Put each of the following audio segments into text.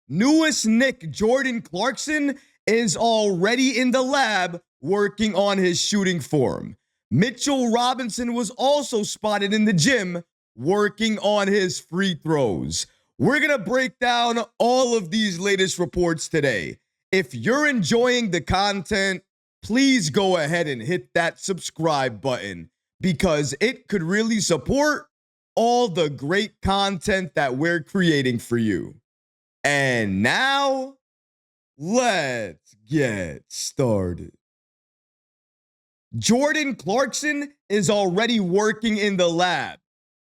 Newest Knick, Jordan Clarkson, is already in the lab working on his shooting form. Mitchell Robinson was also spotted in the gym working on his free throws. We're going to break down all of these latest reports today. If you're enjoying the content, please go ahead and hit that subscribe button because it could really support all the great content that we're creating for you. And now, let's get started. Jordan Clarkson is already working in the lab.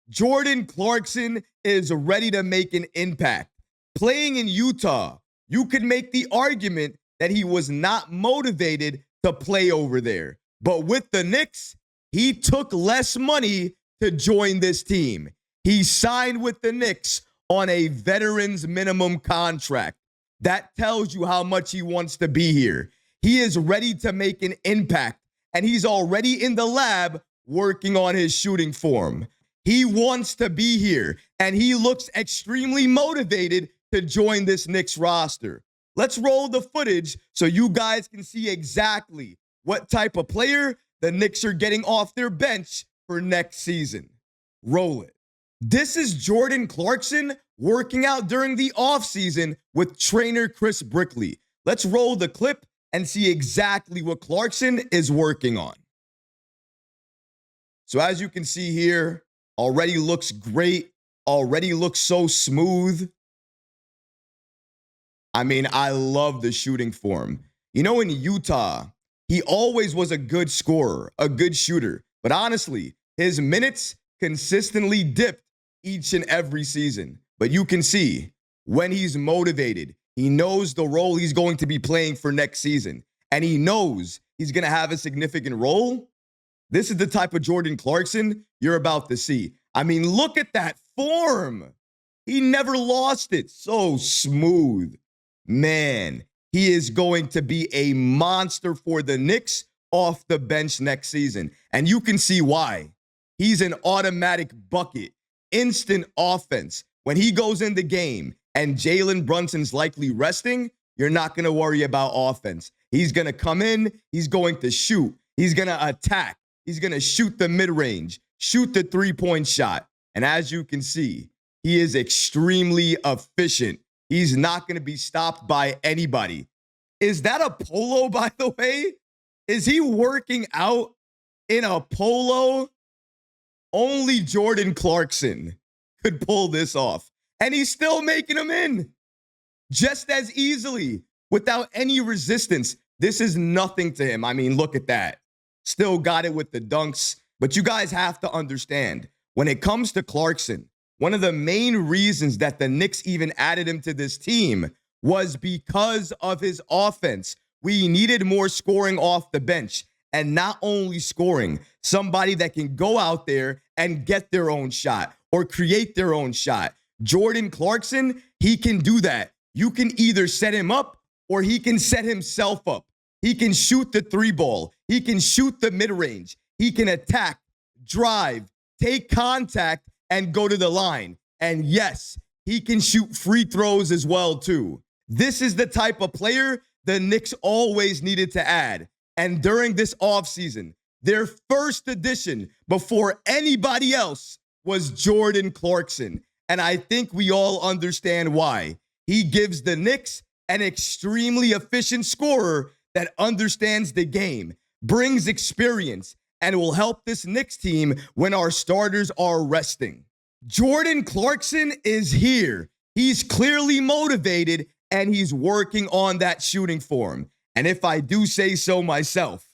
Jordan Clarkson is ready to make an impact. Playing in Utah, you could make the argument that he was not motivated to play over there. But with the Knicks, he took less money to join this team. He signed with the Knicks on a veteran's minimum contract. That tells you how much he wants to be here. He is ready to make an impact, and he's already in the lab working on his shooting form. He wants to be here, and he looks extremely motivated to join this Knicks roster. Let's roll the footage so you guys can see exactly what type of player the Knicks are getting off their bench for next season. Roll it. This is Jordan Clarkson working out during the offseason with trainer Chris Brickley. Let's roll the clip and see exactly what Clarkson is working on. So as you can see here, already looks great, already looks so smooth. I mean, I love the shooting form. You know, in Utah, he always was a good scorer, a good shooter. But honestly, his minutes consistently dipped each and every season. But you can see when he's motivated, he knows the role he's going to be playing for next season. And he knows he's going to have a significant role. This is the type of Jordan Clarkson you're about to see. I mean, look at that form. He never lost it. So smooth. Man, he is going to be a monster for the Knicks off the bench next season. And you can see why. He's an automatic bucket, instant offense. When he goes in the game and Jalen Brunson's likely resting, you're not going to worry about offense. He's going to come in. He's going to shoot. He's going to attack. He's going to shoot the mid-range, shoot the three-point shot. And as you can see, he is extremely efficient. He's not going to be stopped by anybody. Is that a polo, by the way? Is he working out in a polo? Only Jordan Clarkson could pull this off. And he's still making them in just as easily without any resistance. This is nothing to him. I mean, look at that. Still got it with the dunks. But you guys have to understand, when it comes to Clarkson, one of the main reasons that the Knicks even added him to this team was because of his offense. We needed more scoring off the bench, and not only scoring, somebody that can go out there and get their own shot or create their own shot. Jordan Clarkson, he can do that. You can either set him up or he can set himself up. He can shoot the three ball. He can shoot the mid-range. He can attack, drive, take contact, and go to the line. And yes, he can shoot free throws as well, too. This is the type of player the Knicks always needed to add. And during this offseason, their first addition before anybody else was Jordan Clarkson. And I think we all understand why. He gives the Knicks an extremely efficient scorer that understands the game, brings experience, and will help this Knicks team when our starters are resting. Jordan Clarkson is here. He's clearly motivated, and he's working on that shooting form. And if I do say so myself,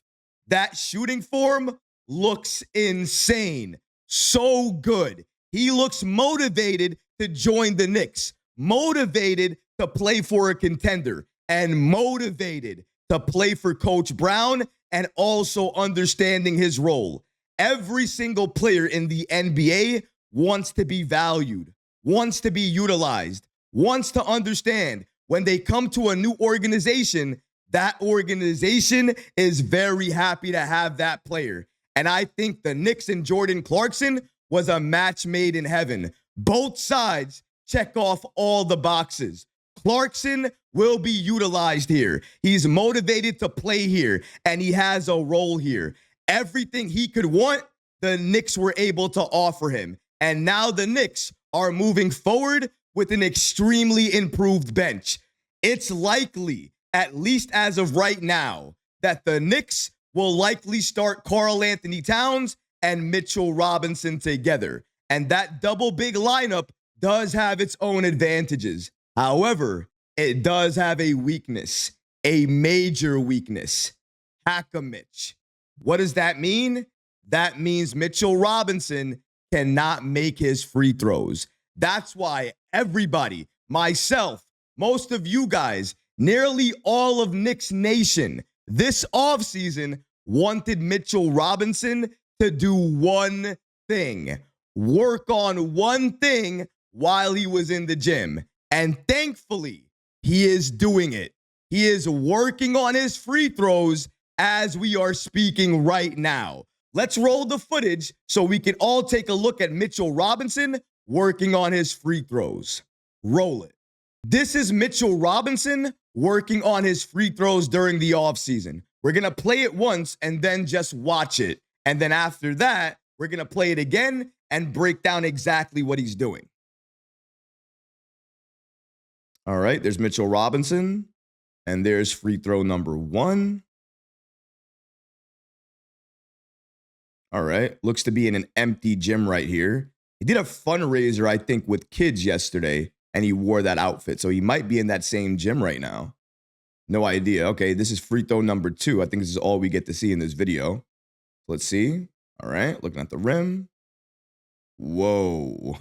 that shooting form looks insane. So good. He looks motivated to join the Knicks, motivated to play for a contender, and motivated to play for Coach Brown, and also understanding his role. Every single player in the NBA wants to be valued, wants to be utilized, wants to understand when they come to a new organization, that organization is very happy to have that player. And I think the Knicks and Jordan Clarkson was a match made in heaven. Both sides check off all the boxes. Clarkson will be utilized here. He's motivated to play here, and he has a role here. Everything he could want, the Knicks were able to offer him. And now the Knicks are moving forward with an extremely improved bench. It's likely, at least as of right now, that the Knicks will likely start Karl Anthony Towns and Mitchell Robinson together. And that double big lineup does have its own advantages. However, it does have a weakness, a major weakness. HITCH. What does that mean? That means Mitchell Robinson cannot make his free throws. That's why everybody, myself, most of you guys, nearly all of Knicks Nation, this offseason wanted Mitchell Robinson to do one thing, work on one thing while he was in the gym. And thankfully, he is doing it. He is working on his free throws as we are speaking right now. Let's roll the footage so we can all take a look at Mitchell Robinson working on his free throws. Roll it. This is Mitchell Robinson working on his free throws during the offseason. We're going to play it once and then just watch it. And then after that, we're going to play it again and break down exactly what he's doing. All right, there's Mitchell Robinson, and there's free throw number 1. All right, looks to be in an empty gym right here. He did a fundraiser, I think, with kids yesterday, and he wore that outfit. So he might be in that same gym right now. No idea. Okay, this is free throw number 2. I think this is all we get to see in this video. Let's see. All right, looking at the rim. Whoa.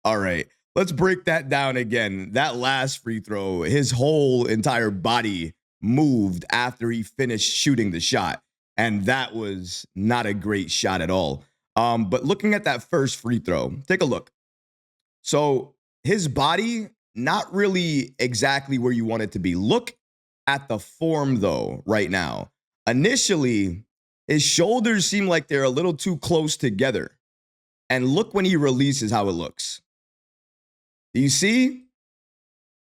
All right, let's break that down again. That last free throw, his whole entire body moved after he finished shooting the shot. And that was not a great shot at all. But looking at that first free throw, take a look. So his body, not really exactly where you want it to be. Look at the form, though, right now. Initially, his shoulders seem like they're a little too close together. And look when he releases how it looks. Do you see?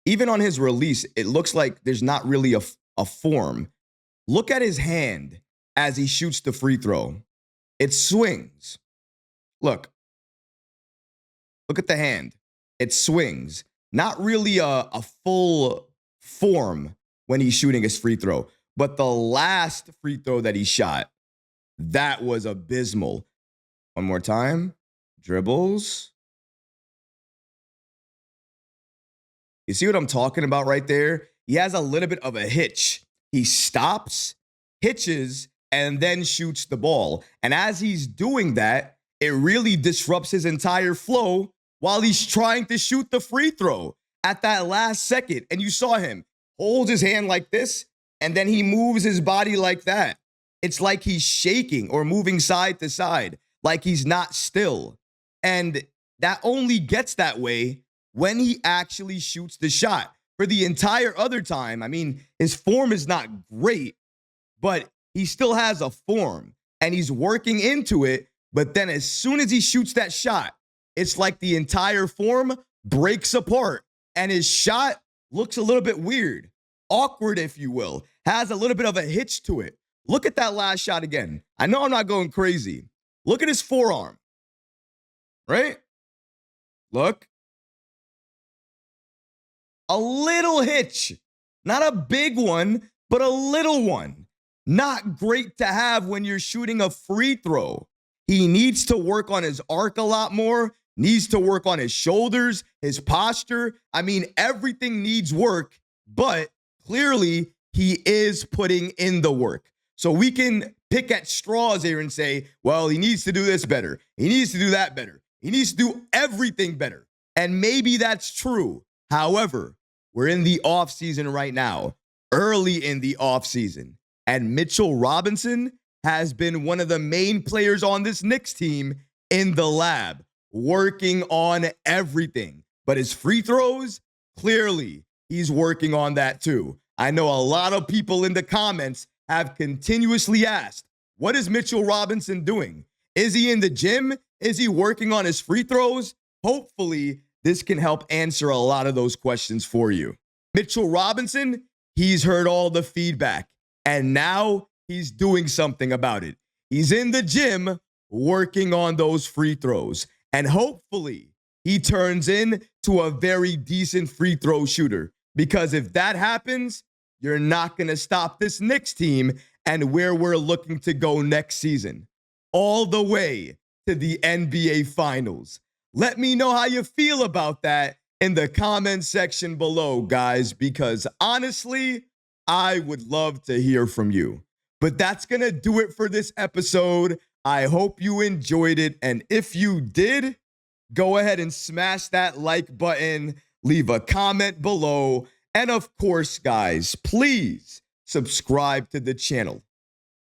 Even on his release, it looks like there's not really a form. Look at his hand as he shoots the free throw. It swings. Look at the hand. It swings. Not really a full form when he's shooting his free throw. But the last free throw that he shot, that was abysmal. One more time. Dribbles. You see what I'm talking about right there? He has a little bit of a hitch. He stops, hitches, and then shoots the ball. And as he's doing that, it really disrupts his entire flow while he's trying to shoot the free throw at that last second. And you saw him hold his hand like this, and then he moves his body like that. It's like he's shaking or moving side to side, like he's not still. And that only gets that way when he actually shoots the shot. For the entire other time, I mean, his form is not great, but he still has a form and he's working into it. But then as soon as he shoots that shot, it's like the entire form breaks apart and his shot looks a little bit weird, awkward, if you will, has a little bit of a hitch to it. Look at that last shot again. I know I'm not going crazy. Look at his forearm, right? Look. A little hitch, not a big one, but a little one. Not great to have when you're shooting a free throw. He needs to work on his arc a lot more, needs to work on his shoulders, his posture. I mean, everything needs work, but clearly he is putting in the work. So we can pick at straws here and say, well, he needs to do this better. He needs to do that better. He needs to do everything better. And maybe that's true. However, we're in the offseason right now, early in the offseason, and Mitchell Robinson has been one of the main players on this Knicks team in the lab, working on everything. But his free throws, clearly, he's working on that too. I know a lot of people in the comments have continuously asked, what is Mitchell Robinson doing? Is he in the gym? Is he working on his free throws? Hopefully, this can help answer a lot of those questions for you. Mitchell Robinson, he's heard all the feedback, and now he's doing something about it. He's in the gym working on those free throws, and hopefully he turns into a very decent free throw shooter, because if that happens, you're not going to stop this Knicks team and where we're looking to go next season, all the way to the NBA Finals. Let me know how you feel about that in the comment section below, guys, because honestly, I would love to hear from you. But that's going to do it for this episode. I hope you enjoyed it. And if you did, go ahead and smash that like button, leave a comment below. And of course, guys, please subscribe to the channel.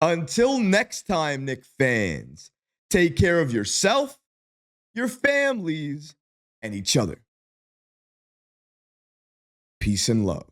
Until next time, Knicks fans, take care of yourself, your families, and each other. Peace and love.